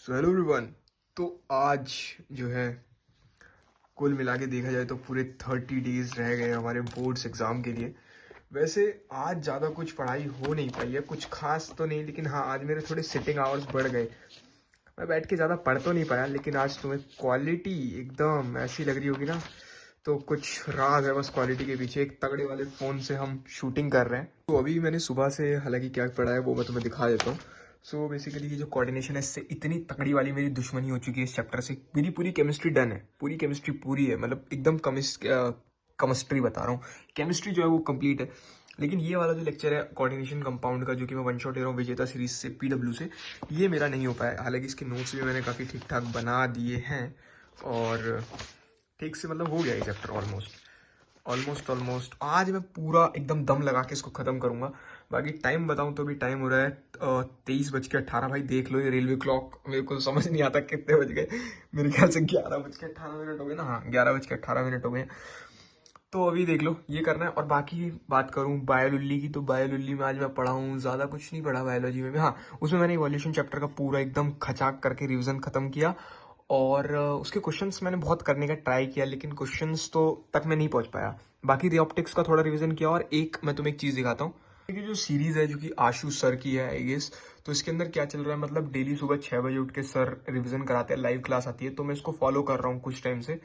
So hello everyone. तो आज जो है कुल मिला के देखा जाए तो पूरे 30 डेज रह गए हमारे बोर्ड्स एग्ज़ाम के लिए। वैसे आज ज़्यादा कुछ पढ़ाई हो नहीं पाई है, कुछ खास तो नहीं, लेकिन हाँ आज मेरे थोड़े सिटिंग आवर्स बढ़ गए। मैं बैठ के ज़्यादा पढ़ तो नहीं पाया, लेकिन आज तुम्हें क्वालिटी एकदम ऐसी लग रही होगी ना, तो कुछ राज है बस क्वालिटी के पीछे। एक तगड़े वाले फ़ोन से हम शूटिंग कर रहे हैं। तो अभी मैंने सुबह से हालांकि क्या पढ़ा है वो मैं तुम्हें दिखा देता हूँ। सो बेसिकली ये जो कोऑर्डिनेशन है, इससे इतनी तगड़ी वाली मेरी दुश्मनी हो चुकी है इस चैप्टर से। मेरी पूरी केमिस्ट्री डन है, पूरी केमिस्ट्री पूरी है, मतलब एकदम केमिस्ट्री बता रहा हूँ। केमिस्ट्री जो है वो कंप्लीट है, लेकिन ये वाला जो लेक्चर है कोऑर्डिनेशन कंपाउंड का, जो कि मैं वन शॉट ले रहा हूँ विजेता सीरीज से पीडब्ल्यू से, ये मेरा नहीं हो पाया। हालांकि इसके नोट्स भी मैंने काफ़ी ठीक ठाक बना दिए हैं और ठीक से मतलब हो गया ये चैप्टर ऑलमोस्ट आज मैं पूरा एकदम दम लगा के इसको ख़त्म करूँगा। बाकी टाइम बताऊँ तो अभी टाइम हो रहा है 23:18। भाई देख लो ये रेलवे क्लॉक, मेरे को समझ नहीं आता कितने बज गए। मेरे ख्याल से 11:18 हो गए ना। हाँ 11:18 हो गए। तो अभी देख लो ये करना है। और बाकी बात करूँ बायोलॉजी की, तो बायोलॉजी में आज मैं पढ़ा हूँ, ज़्यादा कुछ नहीं पढ़ा बायोलॉजी में भी। हाँ उसमें मैंने इवोल्यूशन चैप्टर का पूरा एकदम खचाक करके रिवीजन ख़त्म किया और उसके क्वेश्चंस मैंने बहुत करने का ट्राई किया, लेकिन क्वेश्चंस तो तक मैं नहीं पहुंच पाया। बाकी रिऑप्टिक्स का थोड़ा रिवीजन किया। और एक मैं तुम्हें एक चीज़ दिखाता हूँ, ये जो सीरीज़ है जो कि आशु सर की है आई गेस, तो इसके अंदर क्या चल रहा है, मतलब डेली सुबह 6 बजे उठ के सर रिवीजन कराते हैं, लाइव क्लास आती है, तो मैं इसको फॉलो कर रहा हूँ कुछ टाइम से।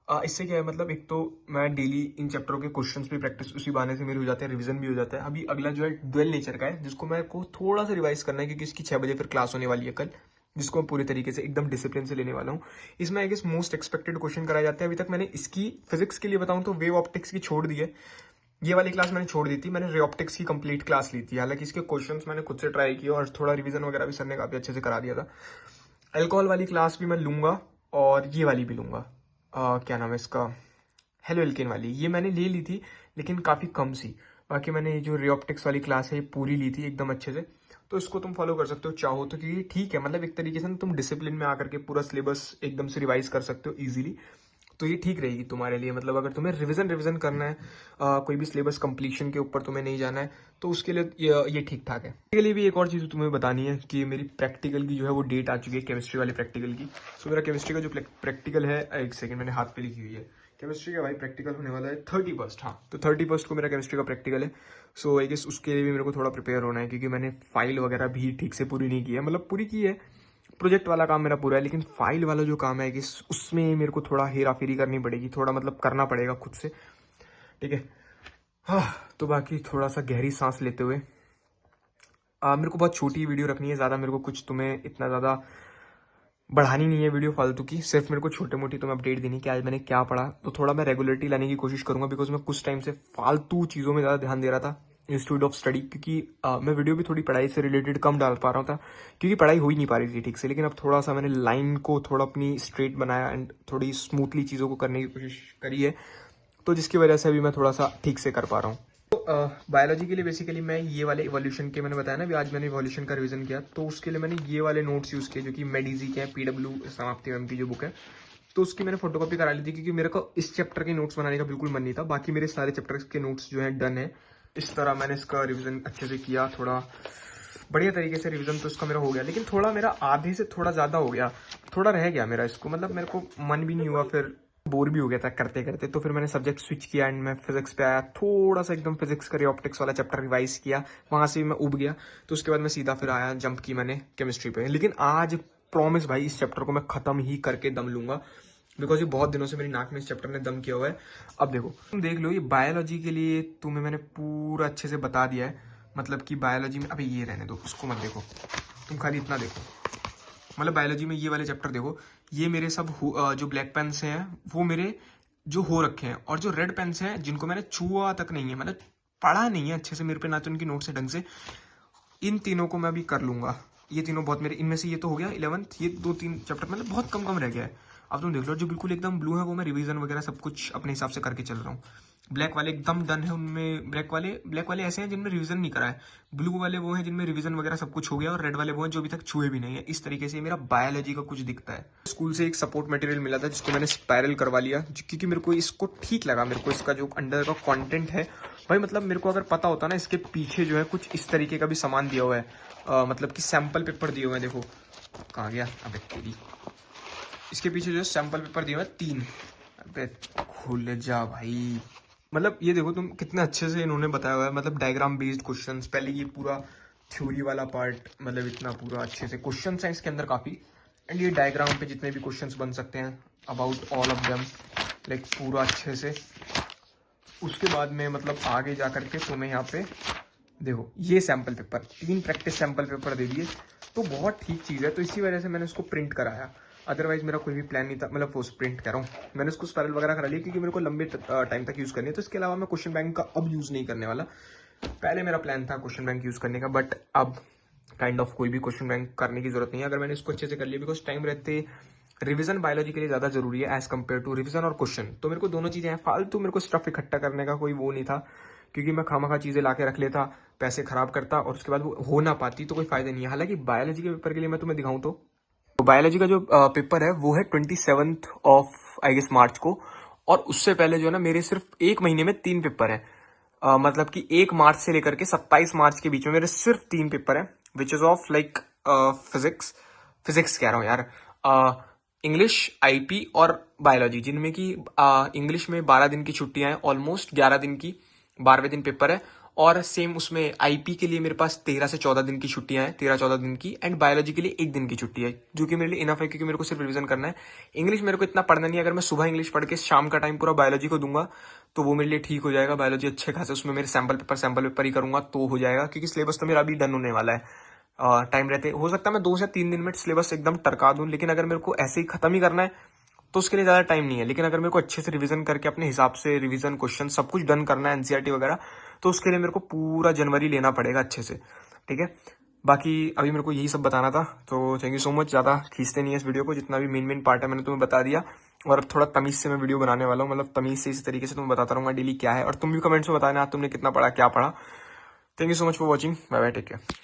इससे क्या है, मतलब एक तो मैं डेली इन चैप्टरों के क्वेश्चंस भी प्रैक्टिस उसी बहाने से मेरे हो जाते हैं, रिवीजन भी हो जाता है। अभी अगला जो है ड्वेल नेचर का है, जिसको मेरे को थोड़ा सा रिवाइज करना है, क्योंकि इसकी 6 बजे फिर क्लास होने वाली है कल, जिसको मैं पूरी तरीके से एकदम डिसिप्लिन से लेने वाला हूँ। इसमें I guess most expected question कराए जाते हैं। अभी तक मैंने इसकी फिजिक्स के लिए बताऊँ तो वेव ऑप्टिक्स की छोड़ दी है, ये वाली क्लास मैंने छोड़ दी थी। मैंने रे ऑप्टिक्स की कंप्लीट क्लास ली थी, हालांकि इसके क्वेश्चंस मैंने खुद से ट्राई किया और थोड़ा रिवीजन वगैरह भी सर ने काफ़ी अच्छे से करा दिया था। अल्कोहल वाली क्लास भी मैं लूँगा और ये वाली भी लूँगा, क्या नाम है इसका, हेलो एल्केन वाली, ये मैंने ले ली थी लेकिन काफ़ी कम सी। बाकी मैंने ये जो रे ऑप्टिक्स वाली क्लास है ये पूरी ली थी एकदम अच्छे से। तो इसको तुम फॉलो कर सकते हो चाहो तो, क्योंकि ठीक है, मतलब एक तरीके से ना तुम डिसिप्लिन में आकर के पूरा सिलेबस एकदम से रिवाइज कर सकते हो इजीली। तो ये ठीक रहेगी तुम्हारे लिए, मतलब अगर तुम्हें रिवीजन करना है, कोई भी सिलेबस कंप्लीशन के ऊपर तुम्हें नहीं जाना है, तो उसके लिए ये ठीक ठाक है। इसके लिए भी एक और चीज़ तुम्हें बतानी है कि मेरी प्रैक्टिकल की जो है वो डेट आ चुकी है, केमिस्ट्री वाले प्रैक्टिकल की। सो मेरा केमिस्ट्री का जो प्रैक्टिकल है, एक सेकेंड मैंने हाथ पे लिखी हुई है, केमिस्ट्री का भाई प्रैक्टिकल होने वाला है 31। हाँ तो 31 को मेरा केमिस्ट्री का प्रैक्टिकल है। सो आई गेस उसके लिए भी मेरे को थोड़ा प्रिपेयर होना है, क्योंकि मैंने फाइल वगैरह भी ठीक से पूरी नहीं की है, मतलब पूरी की है, प्रोजेक्ट वाला काम मेरा पूरा है, लेकिन फाइल वाला जो काम है कि उसमें मेरे को थोड़ा हेरा फेरी करनी पड़ेगी, थोड़ा मतलब करना पड़ेगा खुद से, ठीक है। हाँ तो बाकी थोड़ा सा गहरी सांस लेते हुए, मेरे को बहुत छोटी वीडियो रखनी है, ज़्यादा मेरे को कुछ तुम्हें इतना ज़्यादा बढ़ानी नहीं है वीडियो फालतू की, सिर्फ मेरे को छोटे मोटी तुम्हें अपडेट देनी कि आज मैंने क्या पढ़ा। तो थोड़ा मैं रेगुलरिटी लाने की कोशिश करूंगा, बिकॉज मैं कुछ टाइम से फालतू चीज़ों में ज़्यादा ध्यान दे रहा था इंस्टीट्यूट ऑफ स्टडी, क्योंकि मैं वीडियो भी थोड़ी पढ़ाई से रिलेटेड कम डाल पा रहा था, क्योंकि पढ़ाई हो ही नहीं पा रही थी ठीक से। लेकिन अब थोड़ा सा मैंने लाइन को थोड़ा अपनी स्ट्रेट बनाया एंड थोड़ी स्मूथली चीज़ों को करने की कोशिश करी है, तो जिसकी वजह से अभी मैं थोड़ा सा ठीक से कर पा रहा हूँ। बायोलॉजी के लिए बेसिकली मैं ये वाले इवोल्यूशन के, मैंने बताया ना, अभी आज मैंने इवोल्यूशन का रिवीजन किया, तो उसके लिए मैंने ये वाले नोट्स यूज़ किए, जो कि मेडिजी के हैं, पीडब्ल्यू समाप्ति मैम की जो बुक है, तो उसकी मैंने फोटोकॉपी करा ली थी, क्योंकि मेरे को इस चैप्टर के नोट्स बनाने का बिल्कुल मन नहीं था। बाकी मेरे सारे चैप्टर्स के नोट्स जो हैं डन है। इस तरह मैंने इसका रिविजन अच्छे से किया, थोड़ा बढ़िया तरीके से रिवीजन तो इसका मेरा हो गया, लेकिन थोड़ा मेरा आधे से थोड़ा ज़्यादा हो गया, थोड़ा रह गया मेरा इसको, मतलब मेरे को मन भी नहीं हुआ, फिर बोर भी हो गया था करते करते, तो फिर मैंने सब्जेक्ट स्विच किया एंड मैं फिजिक्स पे आया, थोड़ा सा एकदम फिजिक्स का ऑप्टिक्स वाला चैप्टर रिवाइज किया, वहाँ से भी मैं उब गया। तो उसके बाद मैं सीधा फिर आया, जंप की मैंने केमिस्ट्री पे। लेकिन आज प्रॉमिस भाई इस चैप्टर को मैं खत्म ही करके दम लूंगा, बिकॉज ये बहुत दिनों से मेरी नाक में इस चैप्टर ने दम किया हुआ है। अब देखो तुम देख लो, ये बायोलॉजी के लिए तुम्हें मैंने पूरा अच्छे से बता दिया है, मतलब कि बायोलॉजी में, अभी ये रहने दो, उसको मत देखो, तुम खाली इतना देखो, मतलब बायोलॉजी में ये वाले चैप्टर देखो, ये मेरे सब जो ब्लैक पेन्स हैं वो मेरे जो हो रखे हैं, और जो रेड पेन्स हैं जिनको मैंने छुआ तक नहीं है, मतलब पढ़ा नहीं है अच्छे से मेरे पे, ना तो उनकी नोट्स है ढंग से, इन तीनों को मैं अभी कर लूंगा। ये तीनों बहुत मेरे, इनमें से ये तो हो गया 11th, ये 2-3 चैप्टर मतलब बहुत कम कम रह गया है। अब तुम देख लो, जो बिल्कुल एकदम ब्लू है वो मैं रिवीजन वगैरह सब कुछ अपने हिसाब से करके चल रहा हूँ। ब्लैक वाले एकदम डन है, उनमें ब्लैक वाले ऐसे हैं जिनमें रिवीजन नहीं करा है। ब्लू वाले वो हैं जिनमें रिवीजन वगैरह सब कुछ हो गया, और रेड वाले वो हैं जो अभी तक छुए भी नहीं है। इस तरीके से मेरा बायोलॉजी का कुछ दिखता है। स्कूल से एक सपोर्ट मटेरियल मिला था जिसको मैंने स्पायरल करवा लिया, क्योंकि मेरे को इसको ठीक लगा। मेरे को इसका जो अंडर का कंटेंट है भाई, मतलब मेरे को अगर पता होता ना इसके पीछे जो है कुछ इस तरीके का भी सामान दिया हुआ है, मतलब कि सैंपल पेपर दिए हुए हैं। देखो कहाँ गया, अबे तेरी, इसके पीछे जो है सैंपल पेपर दिए हुए हैं 3। अबे खुल जा भाई, मतलब ये देखो तुम, कितने अच्छे से इन्होंने बताया हुआ है, मतलब डायग्राम बेस्ड क्वेश्चंस। पहले ये पूरा थ्योरी वाला पार्ट, मतलब इतना पूरा अच्छे से क्वेश्चंस हैं इसके अंदर काफ़ी, एंड ये डायग्राम पे जितने भी क्वेश्चंस बन सकते हैं about all of them, like पूरा अच्छे से। उसके बाद में मतलब आगे जा करके तुम्हें यहाँ पे देखो ये sample paper, 3 practice sample paper दे दिए, तो बहुत ठीक चीज़ है। तो इसी वजह से मैंने उसको प्रिंट कराया, अदरवाइज मेरा कोई भी प्लान नहीं था। मतलब वो प्रिंट कर रहा हूँ मैंने उसको स्पायरल वगैरह करा लिया, क्योंकि मेरे को लंबे टाइम तक यूज़ करनी है। तो इसके अलावा मैं क्वेश्चन बैंक का अब यूज़ नहीं करने वाला। पहले मेरा प्लान था क्वेश्चन बैंक यूज़ करने का, बट अब काइंड ऑफ कोई भी क्वेश्चन बैंक करने की जरूरत नहीं है अगर मैंने इसको अच्छे से कर लिया, बिकॉज टाइम रहते रिवीजन बायोलॉजी के लिए ज़्यादा जरूरी है एज कम्पेयर टू रिवीजन और क्वेश्चन। तो मेरे को दोनों चीज़ें हैं, फालतू मेरे को स्टफ इकट्ठा करने का कोई वो नहीं था, क्योंकि मैं खामखा चीज़ें ला के रख लेता, पैसे खराब करता, और उसके बाद वो हो ना पाती तो कोई फायदा नहीं है। हालांकि बायोलॉजी के पेपर के लिए मैं तुम्हें दिखाऊं तो बायोलॉजी का जो पेपर है वो है 27 ऑफ आई गेस मार्च को, और उससे पहले जो है ना मेरे सिर्फ 1 महीने में 3 पेपर हैं। मतलब कि 1 मार्च से लेकर के 27 मार्च के बीच में मेरे सिर्फ 3 पेपर हैं, which is of like physics कह रहा हूँ यार, इंग्लिश, आईपी और बायोलॉजी, जिनमें कि इंग्लिश में 12 दिन की छुट्टियां हैं, ऑलमोस्ट 11 दिन की, 12वें दिन पेपर है। और सेम उसमें आईपी के लिए मेरे पास 13 से 14 दिन की छुट्टियां हैं, 13-14 दिन की, एंड बायोलॉजी के लिए 1 दिन की छुट्टी है, जो कि मेरे लिए इनफ है, क्योंकि मेरे को सिर्फ रिवीजन करना है। इंग्लिश मेरे को इतना पढ़ना नहीं है, अगर मैं सुबह इंग्लिश पढ़ के शाम का टाइम पूरा बायोलॉजी को दूंगा तो वो मेरे लिए ठीक हो जाएगा। बायोलॉजी अच्छे खासे उसमें मेरे सैम्पल पेपर ही करूंगा तो हो जाएगा, क्योंकि सिलेबस तो मेरा अभी डन होने वाला है। टाइम रहते हो सकता है मैं 2 से 3 दिन में सिलेबस एकदम टरका दूं, लेकिन अगर मेरे को ऐसे ही खत्म ही करना है तो उसके लिए ज़्यादा टाइम नहीं है। लेकिन अगर मेरे को अच्छे से रिवीजन करके अपने हिसाब से रिवीजन क्वेश्चन सब कुछ डन करना है, एनसीईआरटी वगैरह, तो उसके लिए मेरे को पूरा जनवरी लेना पड़ेगा अच्छे से, ठीक है। बाकी अभी मेरे को यही सब बताना था, तो थैंक यू सो मच। ज़्यादा खींचते नहीं है इस वीडियो को, जितना भी मेन पार्ट है मैंने तुम्हें बता दिया, और अब थोड़ा तमीज़ से मैं वीडियो बनाने वाला हूँ, मतलब तमीज़ से इस तरीके से तुम्हें बताता रहूँगा डेली क्या है, और तुम भी कमेंट्स में बताना तुमने कितना पढ़ा, क्या पढ़ा। Thank you so much for watching, bye bye, take care.